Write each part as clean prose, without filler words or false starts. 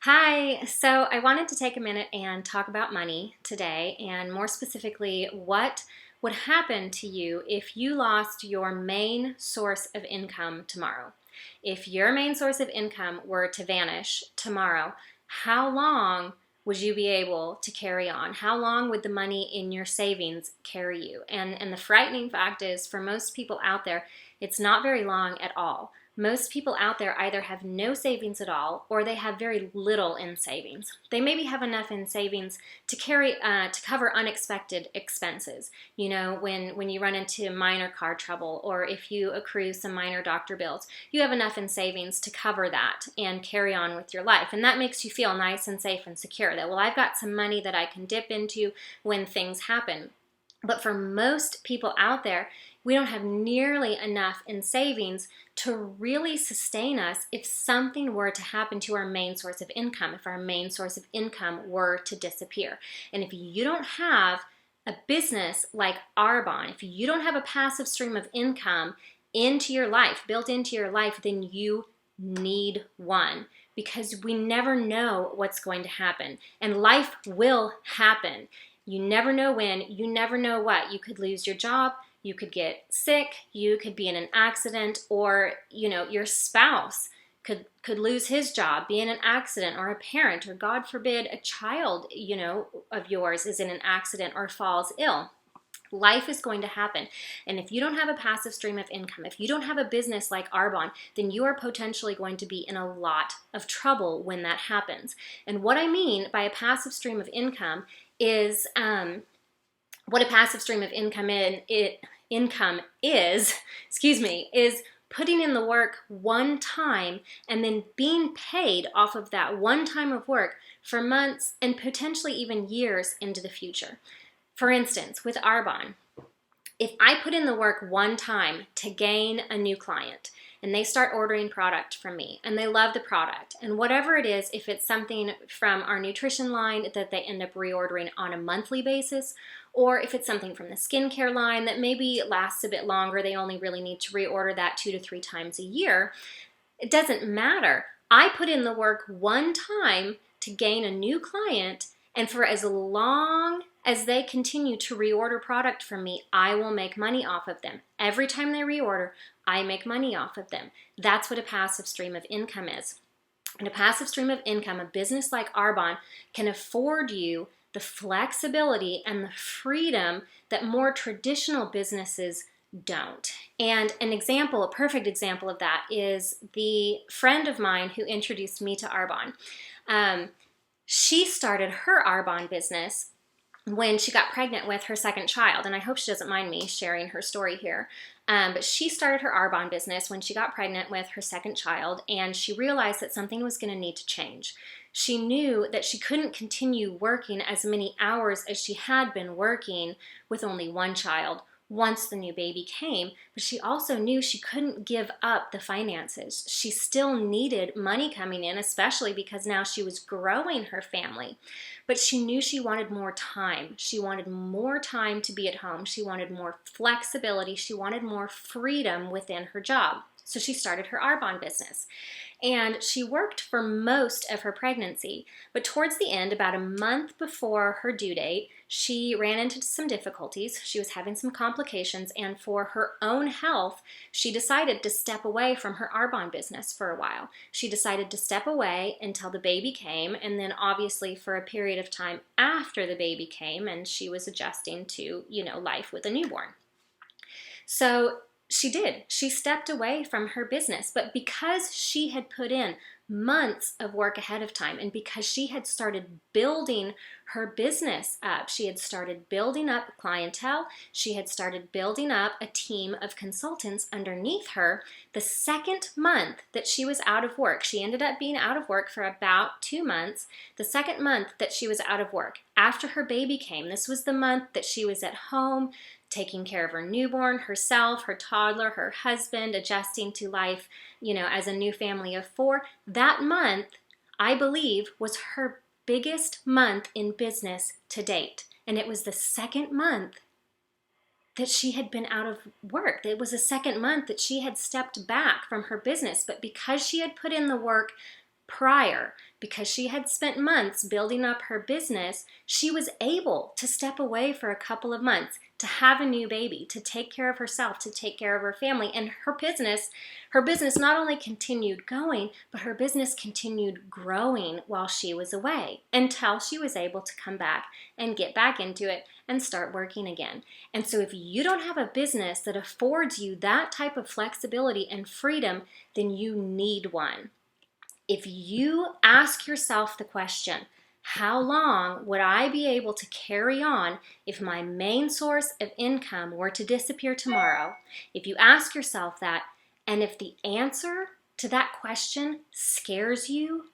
Hi, so I wanted to take a minute and talk about money today, and more specifically, what would happen to you if you lost your main source of income tomorrow. If your main source of income were to vanish tomorrow, how long would you be able to carry on? How long would the money in your savings carry you? And the frightening fact is, for most people out there, it's not very long at all. Most people out there either have no savings at all or they have very little in savings. They maybe have enough in savings to cover unexpected expenses. You know, when you run into minor car trouble or if you accrue some minor doctor bills, you have enough in savings to cover that and carry on with your life. And that makes you feel nice and safe and secure that, well, I've got some money that I can dip into when things happen. But for most people out there, we don't have nearly enough in savings to really sustain us if something were to happen to our main source of income, if our main source of income were to disappear. And if you don't have a business like Arbonne, if you don't have a passive stream of income into your life, built into your life, then you need one, because we never know what's going to happen, and life will happen. You never know when, you never know what. You could lose your job, you could get sick, you could be in an accident, or your spouse could lose his job, be in an accident, or a parent, or God forbid, a child, of yours is in an accident or falls ill. Life is going to happen. And if you don't have a passive stream of income, if you don't have a business like Arbonne, then you are potentially going to be in a lot of trouble when that happens. And what I mean by a passive stream of income is what a passive stream of income is, is putting in the work one time and then being paid off of that one time of work for months and potentially even years into the future. For instance, with Arbonne, if I put in the work one time to gain a new client and they start ordering product from me and they love the product, and whatever it is, if it's something from our nutrition line that they end up reordering on a monthly basis, or if it's something from the skincare line that maybe lasts a bit longer, they only really need to reorder that 2 to 3 times a year, it doesn't matter. I put in the work one time to gain a new client, and for as long as they continue to reorder product from me, I will make money off of them. Every time they reorder, I make money off of them. That's what a passive stream of income is. And a passive stream of income, a business like Arbonne, can afford you the flexibility and the freedom that more traditional businesses don't. And a perfect example of that is the friend of mine who introduced me to Arbonne. She started her Arbonne business when she got pregnant with her second child, and I hope she doesn't mind me sharing her story here. But she started her Arbonne business when she got pregnant with her second child, and she realized that something was going to need to change. She knew that she couldn't continue working as many hours as she had been working with only one child once the new baby came, but she also knew she couldn't give up the finances. She still needed money coming in, especially because now she was growing her family. But she knew she wanted more time. She wanted more time to be at home. She wanted more flexibility. She wanted more freedom within her job. So she started her Arbonne business. And she worked for most of her pregnancy, but towards the end, about a month before her due date, she ran into some difficulties. She was having some complications, and for her own health, she decided to step away from her Arbonne business for a while. She decided to step away until the baby came, and then obviously for a period of time after the baby came, and she was adjusting to, life with a newborn. So she did. She stepped away from her business, but because she had put in months of work ahead of time, and because she had started building her business up, she had started building up clientele, she had started building up a team of consultants underneath her, the second month that she was out of work, she ended up being out of work for about 2 months, the second month that she was out of work, after her baby came, this was the month that she was at home, taking care of her newborn, herself, her toddler, her husband, adjusting to life, as a new family of 4. That month, I believe, was her biggest month in business to date. And it was the second month that she had been out of work. It was the second month that she had stepped back from her business. But because she had put in the work prior, because she had spent months building up her business, she was able to step away for a couple of months to have a new baby, to take care of herself, to take care of her family. And her business not only continued going, but her business continued growing while she was away until she was able to come back and get back into it and start working again. And so if you don't have a business that affords you that type of flexibility and freedom, then you need one. If you ask yourself the question, how long would I be able to carry on if my main source of income were to disappear tomorrow? If you ask yourself that, and if the answer to that question scares you,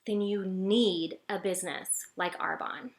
then you need a business like Arbonne.